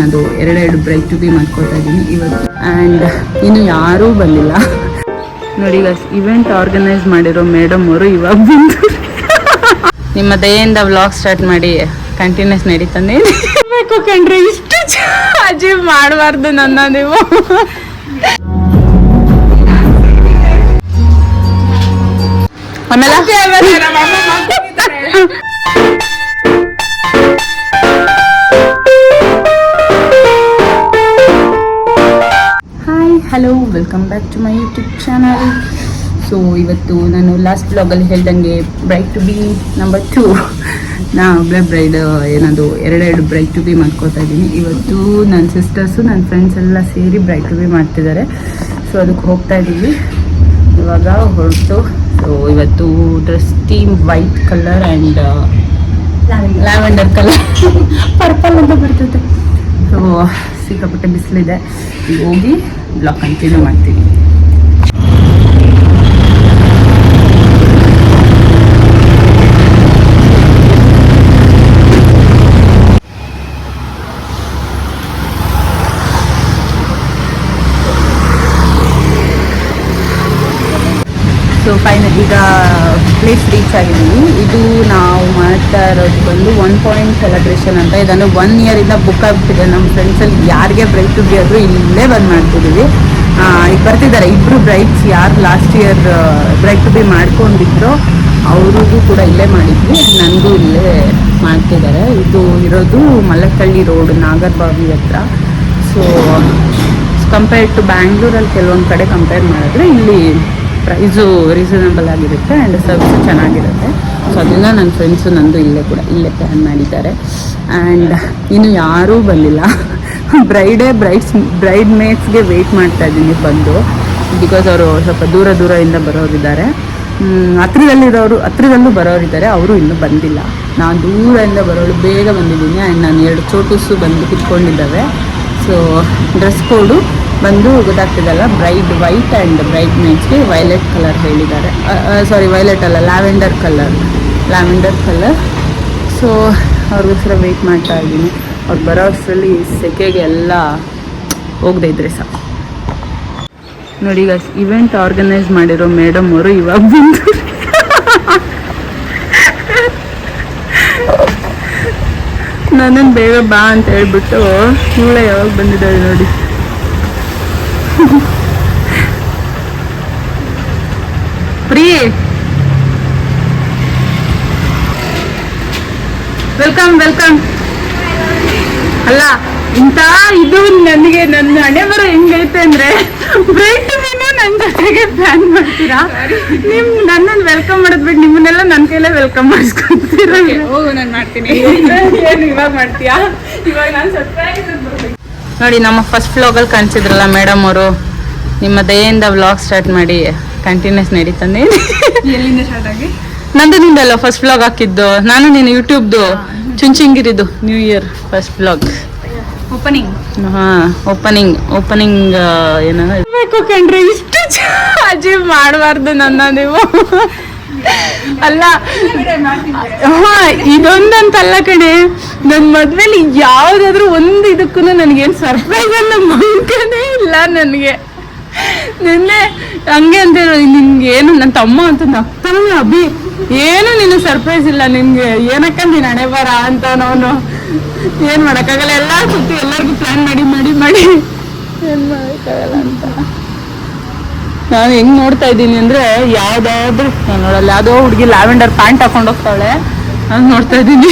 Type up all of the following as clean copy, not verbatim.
ಏನದು ಎರಡೆರಡು bright to B ಮಾಡ್ಕೊತಾ ಇದ್ದೀನಿ ಇವತ್ತು. ಆ್ಯಂಡ್ ಇನ್ನು ಯಾರೂ ಬಂದಿಲ್ಲ ನೋಡಿ ಗೈಸ್. ಇವೆಂಟ್ ಆರ್ಗನೈಸ್ ಮಾಡಿರೋ ಮೇಡಮ್ ಅವರು ಇವಾಗ ಬಂದು ನಿಮ್ಮ ದಯೆಯಿಂದ ವ್ಲಾಗ್ ಸ್ಟಾರ್ಟ್ ಮಾಡಿ ಕಂಟಿನ್ಯೂಸ್ ನಡೀತಾನೆ ಬೇಕು ಕಂಡ್ರೆ. ಇಷ್ಟು ಅಜೀವ್ ಮಾಡಬಾರ್ದು ನನ್ನ ನೀವು. ಆಮೇಲೆ hi hello welcome back to my YouTube channel. So ಇವತ್ತು ನಾನು ಲಾಸ್ಟ್ ಬ್ಲಾಗಲ್ಲಿ ಹೇಳ್ದಂಗೆ ಬ್ರೈಟ್ ಟು ಬಿ ನಂಬರ್ 2 ನಾ ಒಬ್ಬಳೆ ಬ್ರೈಡ್ ಏನದು ಎರಡೆರಡು ಬ್ರೈಟ್ ಟು ಬಿ ಮಾಡ್ಕೊತಾ ಇದ್ದೀನಿ ಇವತ್ತು. ನನ್ನ ಸಿಸ್ಟರ್ಸು ನನ್ನ ಫ್ರೆಂಡ್ಸ್ ಎಲ್ಲ ಸೇರಿ ಬ್ರೈಟ್ ಟು ಬಿ ಮಾಡ್ತಿದ್ದಾರೆ. ಸೊ ಅದಕ್ಕೆ ಹೋಗ್ತಾ ಇದ್ದೀವಿ ಇವಾಗ ಹೊರಟು. ಸೊ ಇವತ್ತು dress team white colour and lavender colour purple ಅಂತ ಬರ್ತದೆ. ಸೊ ಸಿಕ್ಕಾಪಟ್ಟೆ ಬಿಸಿಲಿದೆ. ಈಗ ಹೋಗಿ ಬ್ಲಾಗ್ ಕಂಟಿನ್ಯೂ ಮಾಡ್ತೀನಿ. ಸೊ ಫೈನಲ್ ಈಗ ಪ್ಲೇಸ್ ರೀಚ್ ಆಗಿದ್ದೀವಿ. ಇದು ನಾವು ಮಾಡ್ತಾ ಇರೋದು ಬಂದು 1 ಪಾಯಿಂಟ್ ಸೆಲೆಬ್ರೇಷನ್ ಅಂತ. ಇದನ್ನು 1 ಇಯರಿಂದ ಬುಕ್ ಆಗ್ಬಿಟ್ಟಿದೆ. ನಮ್ಮ ಫ್ರೆಂಡ್ಸಲ್ಲಿ ಯಾರಿಗೆ ಬ್ರೈಟ್ ಟು ಬಿ ಆದರೂ ಇಲ್ಲೇ ಬಂದು ಮಾಡ್ತಿದ್ದೀವಿ. ಈಗ ಬರ್ತಿದ್ದಾರೆ ಇಬ್ಬರು ಬ್ರೈಟ್ಸ್. ಯಾರು last year bride to be ಮಾಡ್ಕೊಂಡಿದ್ರು ಅವ್ರಿಗೂ ಕೂಡ ಇಲ್ಲೇ ಮಾಡಿದ್ವಿ. ನನಗೂ ಇಲ್ಲೇ ಮಾಡ್ತಿದ್ದಾರೆ. ಇದು ಇರೋದು ಮಲ್ಲಕ್ಕಳ್ಳಿ ರೋಡ್, ನಾಗರಬಾವಿ ಹತ್ರ. ಸೊ ಕಂಪೇರ್ ಟು ಬ್ಯಾಂಗ್ಳೂರಲ್ಲಿ ಕೆಲವೊಂದು ಕಡೆ ಕಂಪೇರ್ ಮಾಡಿದ್ರೆ ಇಲ್ಲಿ ಪ್ರೈಸು ರೀಸನಬಲ್ ಆಗಿರುತ್ತೆ ಆ್ಯಂಡ್ ಸರ್ವಿಸು ಚೆನ್ನಾಗಿರುತ್ತೆ. ಸೊ ಅದನ್ನು ನನ್ನ ಫ್ರೆಂಡ್ಸು ನಂದು ಇಲ್ಲೇ ಪ್ಲ್ಯಾನ್ ಮಾಡಿದ್ದಾರೆ. ಆ್ಯಂಡ್ ಇನ್ನು ಯಾರೂ ಬಂದಿಲ್ಲ. ಬ್ರೈಡ್ ಮೇಟ್ಸ್ಗೆ ವೆಯ್ಟ್ ಮಾಡ್ತಾ ಇದ್ದೀನಿ ಬಂದು. ಬಿಕಾಸ್ ಅವರು ಸ್ವಲ್ಪ ದೂರದಿಂದ ಬರೋರಿದ್ದಾರೆ. ಹತ್ರದಲ್ಲೂ ಬರೋರಿದ್ದಾರೆ. ಅವರು ಇನ್ನೂ ಬಂದಿಲ್ಲ. ನಾನು ದೂರದಿಂದ ಬರೋಳು ಬೇಗ ಬಂದಿದ್ದೀನಿ. ಆ್ಯಂಡ್ ನಾನು 2 ಚೋಟುಸು ಬಂದು ಕುತ್ಕೊಂಡಿದ್ದಾವೆ. ಸೊ ಡ್ರೆಸ್ ಕೋಡು ಬಂದು ಗೊತ್ತಾಗ್ತಿದಲ್ಲ, ಬ್ರೈಡ್ ವೈಟ್ ಆ್ಯಂಡ್ ಬ್ರೈಡ್ ಮೇಟ್ಸ್ಗೆ ವೈಲೆಟ್ ಕಲರ್ ಹೇಳಿದ್ದಾರೆ. ಸಾರಿ ವೈಲೆಟ್ ಅಲ್ಲ, ಲ್ಯಾವೆಂಡರ್ ಕಲರ್. ಸೊ ಅವ್ರಿಗೋಸ್ಕರ ವೆಯ್ಟ್ ಮಾಡ್ತಾ ಇದ್ದೀನಿ. ಅವ್ರು ಬರೋ ಅಷ್ಟರಲ್ಲಿ ಸೆಕೆಗೆ ಎಲ್ಲ ಹೋಗದೆ ಇದ್ರೆ ಸಾಕು. ನೋಡಿ ಈಗ ಇವೆಂಟ್ ಆರ್ಗನೈಸ್ ಮಾಡಿರೋ ಮೇಡಮ್ ಅವರು ಇವಾಗ ಬಂದು ನನ್ನನ್ನು ಬೇಗ ಬಾ ಅಂತ ಹೇಳ್ಬಿಟ್ಟು ಇವಳೇ ಯಾವಾಗ ಬಂದಿದ್ದಾಳೆ ನೋಡಿ. ಪ್ರೀ ವೆಲ್ಕಮ್ ಅಲ್ಲ ಇಂಥ ಇದು ನನಗೆ ನನ್ನ ಹಣೆ ಬರೋ ಹೆಂಗೈತೆ ಅಂದ್ರೆ ಬ್ರೈಟ್ ಮೀನು ನನ್ನ ಜೊತೆಗೆ ಪ್ಲಾನ್ ಮಾಡ್ತೀರಾ. ನನ್ನನ್ನು ವೆಲ್ಕಮ್ ಮಾಡೋದ್ ಬಿಟ್ಟು ನಿಮ್ಮನ್ನೆಲ್ಲ ನನ್ನ ಕೈಲೇ ವೆಲ್ಕಮ್ ಮಾಡಿಸ್ಕೊತೀರ. ನಾನು ಮಾಡ್ತೀನಿ. ಏನು ಇವಾಗ ಮಾಡ್ತೀಯಾ? ಇವಾಗ ನಾನು ಸರ್ಪ್ರೈಸ್ ನೋಡಿ. ನಮ್ಮ ಫಸ್ಟ್ ವ್ಲಾಗಲ್ಲಿ ಕಾಣಿಸಿದ್ರಲ್ಲ ಮೇಡಮ್ ಅವರು, ನಿಮ್ಮ ದಯೆಯಿಂದ ವ್ಲಾಗ್ ಸ್ಟಾರ್ಟ್ ಮಾಡಿ ಕಂಟಿನ್ಯೂಸ್ ನಡೀತಾನೆ. ಎಲ್ಲಿಂದ ಸ್ಟಾರ್ಟ್ ಆಗಿ? ನಂದು ನಿಂದಲ್ಲ ಫಸ್ಟ್ ವ್ಲಾಗ್ ಹಾಕಿದ್ದು ನಾನು. ನೀನು ಯೂಟ್ಯೂಬ್ದು ಚುಂಚಿಂಗಿರಿದು new year first vlog opening ಏನಬೇಕು ಕಂಡ್ರೆ. ಇಷ್ಟು ಅಜೀವ್ ಮಾಡಬಾರ್ದು ನನ್ನ ನೀವು. ಅಲ್ಲ ಇದೊಂದಂತಲ್ಲ ಕಣೆ, ನನ್ನ ಮದ್ವೆಲಿ ಯಾವ್ದಾದ್ರು ಒಂದು ಇದಕ್ಕೂ ನನಗೇನು ಸರ್ಪ್ರೈಸ್ ಅಲ್ಲ ಮಂಕನೇ ಇಲ್ಲ ನನಗೆ. ನಿನ್ನೆ ಹಂಗೆ ಅಂತ ನಿನ್ಗೆ ಏನು ನನ್ನ ತಮ್ಮ ಅಂತ ನಗ್ತಾನೆ, ಅಭಿ ಏನು ನಿನ್ನ ಸರ್ಪ್ರೈಸ್ ಇಲ್ಲ ನಿನ್ಗೆ, ಏನಕ್ಕ ನೀನು ಹಣೆ ಬರ ಅಂತ. ನಾನು ಏನು ಮಾಡೋಕ್ಕಾಗಲ್ಲ. ಎಲ್ಲ ಸುತ್ತಿ ಎಲ್ಲರಿಗೂ ಪ್ಲ್ಯಾನ್ ಮಾಡಿ ಏನು ಮಾಡೋಕ್ಕಾಗಲ್ಲ ಅಂತ. ನಾನು ಹೆಂಗೆ ನೋಡ್ತಾ ಇದ್ದೀನಿ ಅಂದರೆ ಯಾವುದಾದ್ರೂ ನಾನು ನೋಡಲ್ಲ, ಯಾವುದೋ ಹುಡುಗಿ ಲ್ಯಾವೆಂಡರ್ ಪ್ಯಾಂಟ್ ಹಾಕೊಂಡು ಹೋಗ್ತಾಳೆ ನಾನು ನೋಡ್ತಾ ಇದ್ದೀನಿ.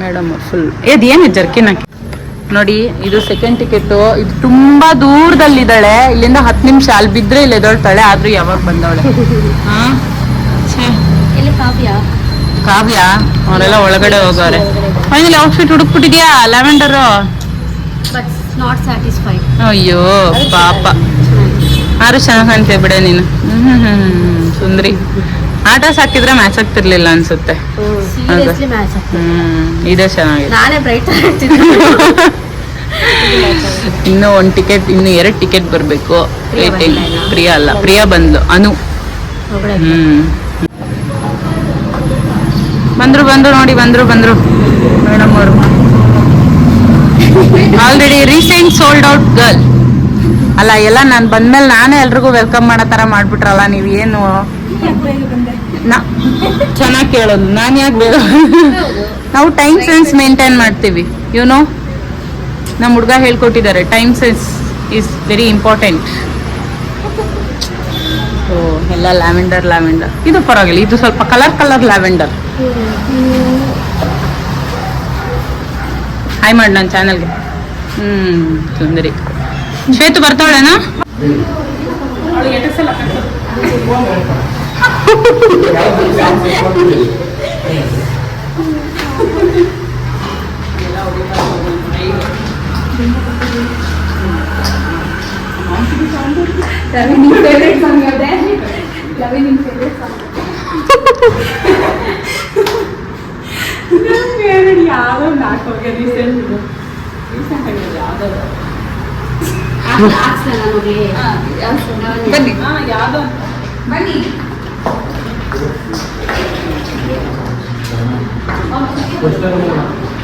ಮೇಡಮ್ ಫುಲ್ ಏನು ಜರ್ಕಿನ್ ಹಾಕಿ ನೋಡಿ. ಇದು ಸೆಕೆಂಡ್ ಟಿಕೆಟು. ಇದು ತುಂಬಾ ದೂರದಲ್ಲಿದ್ದಾಳೆ. ಇಲ್ಲಿಂದ 10 ನಿಮಿಷ. ಅಲ್ಲಿ ಬಿದ್ದರೆ ಇಲ್ಲಿ ಎದೊಳ್ತಾಳೆ. ಆದ್ರೂ ಯಾವಾಗ ಬಂದವಳೆ? ಕಾವ್ಯ ಅವರೆಲ್ಲ ಒಳಗಡೆ ಹೋಗೋರೆ. Finally outfit ಹುಡುಕ್ಬಿಟ್ಟಿದ್ಯಾ ಲ್ಯಾವೆಂಡರು? ಅಯ್ಯೋ ಪಾಪ. ಆರು ಚೆನ್ನಾಗಿ ಕಾಣ್ತೀಯ ಬಿಡೆ ನೀನು. ಸುಂದ್ರಿ. ಆಟ ಸಾಕಿದ್ರೆ ಮ್ಯಾಚ್ ಆಗ್ತಿರ್ಲಿಲ್ಲ ಅನ್ಸುತ್ತೆ. ಇದೇ ಚೆನ್ನಾಗಿದೆ. ಇನ್ನು 1 ಟಿಕೆಟ್, ಇನ್ನು 2 ಟಿಕೆಟ್ ಬರಬೇಕು. ಪ್ರಿಯಾ ಬಂದ್ಲು. ಅನು ಬಂದ್ರು ನೋಡಿ ಬಂದ್ರು ಮೇಡಮ್ ಅವರು already recent sold out girl ಅಲ್ಲ ಎಲ್ಲ ನಾನು ಬಂದ್ಮೇಲೆ ನಾನೇ ಎಲ್ರಿಗೂ ವೆಲ್ಕಮ್ ಮಾಡೋ ಥರ ಮಾಡ್ಬಿಟ್ರಲ್ಲ ನೀವು ಏನು ಚೆನ್ನಾಗಿ ಕೇಳೋದು ನಾನು ಯಾಕೆ ಬೇಗ ನಾವು ಟೈಮ್ ಸೆನ್ಸ್ ಮೇಂಟೈನ್ ಮಾಡ್ತೀವಿ ಯುನೋ ನಮ್ಮ ಹುಡುಗ ಹೇಳ್ಕೊಟ್ಟಿದ್ದಾರೆ time sense is very important. Oh ಎಲ್ಲ ಲ್ಯಾವೆಂಡರ್ ಇದು ಪರವಾಗಿಲ್ಲ, ಇದು ಸ್ವಲ್ಪ ಕಲರ್ ಲ್ಯಾವೆಂಡರ್. ಹಾಯ್ ಮಾಡಿ ನನ್ನ ಚಾನಲ್ಗೆ. ಸುಂದರಿ ಶ್ವೇತು ಬರ್ತಾವಳೇನಾ? ಯಾವ್ದೋ ನಾಲ್ಕು ರೀಸೆಂಟ್ ಯಾವ್ದೋ ಬನ್ನಿ ಯಾವ್ದೋ ಬನ್ನಿ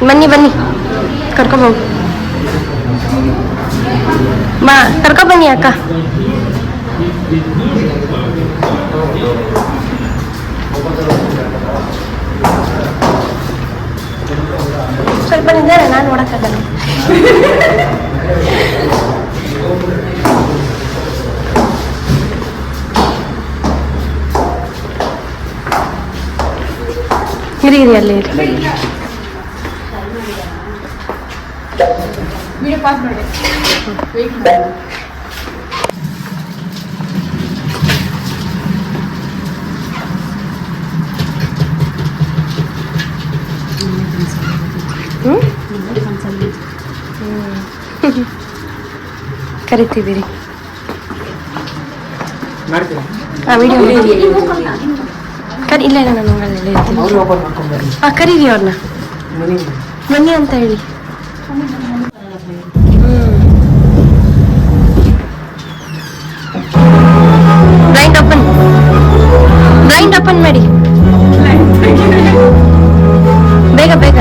ಬನ್ನಿ ಬನ್ನಿ ಕರ್ಕೊಬೋದು ಬಾ ಕರ್ಕೊ ಬನ್ನಿ ಅಕ್ಕ. ಸ್ವಲ್ಪ ನಿಂದರೆ ನಾನು ನೋಡಕ್ಕಾಗಲ್ಲ. ಇರಿ ಅಲ್ಲಿ ವಿಡಿಯೋ ಪಾಸ್ ಮಾಡಿ ವೇಟ್ ಮಾಡಿ. ಕರಿತಿದ್ದೀರಿ ಇಲ್ಲ ನಾನು ಕರೀರಿ ಅವ್ರನ್ನ ಬನ್ನಿ ಅಂತ ಹೇಳಿ. ಬ್ಲೈಂಡ್ ಓಪನ್ ಮಾಡಿ ಬೇಗ ಬೇಗ.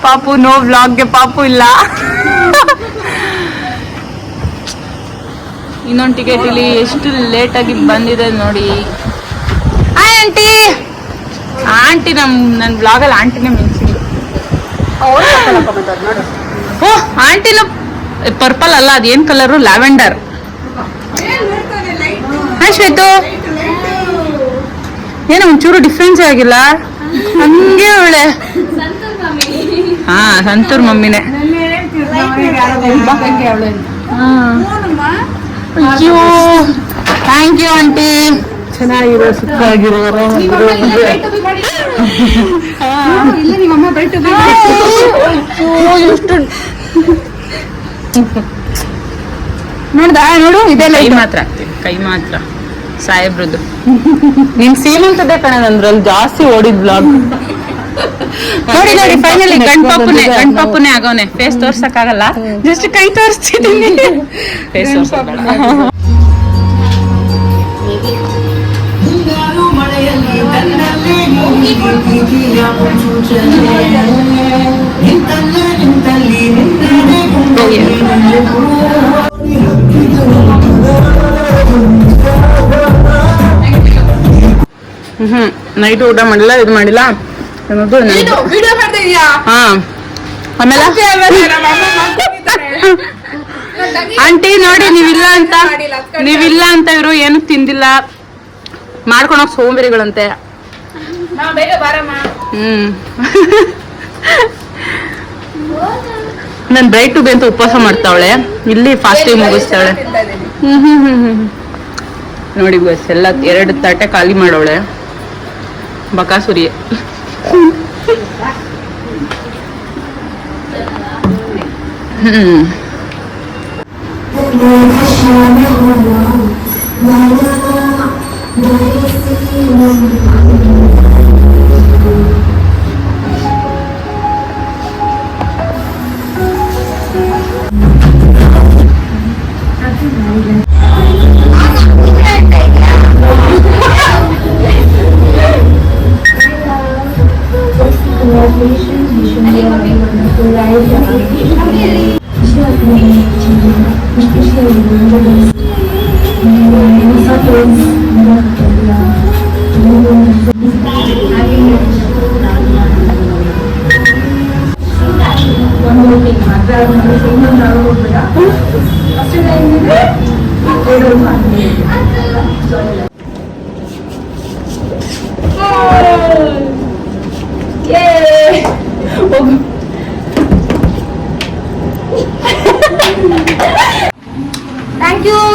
ಪಾಪು ನೋ ವ್ಲಾಗ್ಗೆ ಪಾಪು ಇಲ್ಲ. ಇನ್ನೊಂದು ಟಿಕೆಟ್ ಇಲ್ಲಿ ಎಷ್ಟು ಲೇಟಾಗಿ ಬಂದಿದೆ ನೋಡಿ. Hi aunty. ಆಂಟಿ ನನ್ನ ಬ್ಲಾಗಲ್ಲಿ ಆಂಟಿನೇ ಮಿಂಚಿದ್ರು. ಓ ಆಂಟಿನ ಪರ್ಪಲ್ ಅಲ್ಲ, ಅದೇನು ಕಲರು? ಲ್ಯಾವೆಂಡರ್. ಹಾಯ್ ಶ್ವೇತು. ಏನೋ ಒಂಚೂರು ಡಿಫ್ರೆನ್ಸ್ ಆಗಿಲ್ಲ, ಹಂಗೆ ಅವಳೆ. ಹಾ, ಸಂತೂರ್ ಮಮ್ಮಿನೇ. ಅಯ್ಯೋ ಥ್ಯಾಂಕ್ ಯು ಆಂಟಿ. ಚೆನ್ನಾಗಿರೋ ಸುತ್ತಾಗಿರೋ ನೋಡ್ದ ನೋಡು, ಇದೆಲ್ಲ ಕೈ ಮಾತ್ರ ಆಗ್ತೀನಿ, ಕೈ ಮಾತ್ರ ಸಾಹೇಬ್ರದ್ದು. ನಿನ್ ಸೀಮಂತದ್ದೇ ಕಣ ನಂದ್ರಲ್ಲಿ ಜಾಸ್ತಿ ಓಡಿದ್ ಬ್ಲಾಗ್. ನೋಡಿ ನೋಡಿ, ಫೈನಲಿ ಗಂಡ್ಪಾಪುನೇ ಆಗವನೆ. ಫೇಸ್ ತೋರ್ಸಕ್ ಆಗಲ್ಲ, ಜಸ್ಟ್ ಕೈ ತೋರಿಸ್ತಿದ್ದೀನಿ. ಫೇಸ್ ತೋರ್ಸಲ್ಲ. ನೈಟ್ ಊಟ ಮಾಡಿಲ್ಲ, ಇದು ಮಾಡಿಲ್ಲ ಅನ್ನೋದು. ಹಾ, ಆಮೇಲೆ ಆಂಟಿ ನೋಡಿ, ನೀವಿಲ್ಲ ಅಂತ ಇವರು ಏನು ತಿಂದಿಲ್ಲ, ಮಾಡ್ಕೊಂಡೋಗ್ ಸೋಂಬೇರಿಗಳಂತೆ. ನನ್ ಬ್ರೈಟ್ ಟು ಬಿ ಅಂತ ಉಪವಾಸ ಮಾಡ್ತಾವಳೆ, ಇಲ್ಲಿ ಫಾಸ್ಟಿಂಗ್ ಮುಗಿಸ್ತಾವಳೆ. ನೋಡಿ ಬಸ್ ಎಲ್ಲ 2 ತಟ್ಟೆ ಖಾಲಿ ಮಾಡವಳೆ ಬಕಾಸುರಿ.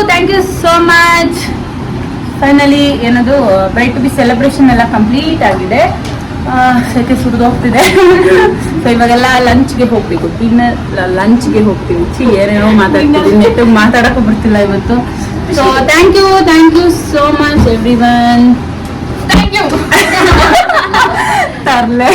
Thank you so much. Finally ಏನದು ಬ್ರೈಟ್ ಟು ಬಿ ಸೆಲೆಬ್ರೇಷನ್ ಎಲ್ಲ ಕಂಪ್ಲೀಟ್ ಆಗಿದೆ. ಸೆಕೆ ಸುರಿದು ಹೋಗ್ತಿದೆ. ಸೊ ಇವಾಗೆಲ್ಲ ಲಂಚ್ಗೆ ಹೋಗ್ಬೇಕು, ಡಿನ್ನರ್ ಲಂಚ್ಗೆ ಹೋಗ್ತೀವಿ. ಏನೇನೋ ಮಾತಾಡ್ತೀವಿ, ನೆಟ್ಟಿಗೆ ಮಾತಾಡಕ್ಕೂ ಬರ್ತಿಲ್ಲ ಇವತ್ತು. So thank you so much everyone. Thank you ತರ್ಲೆ.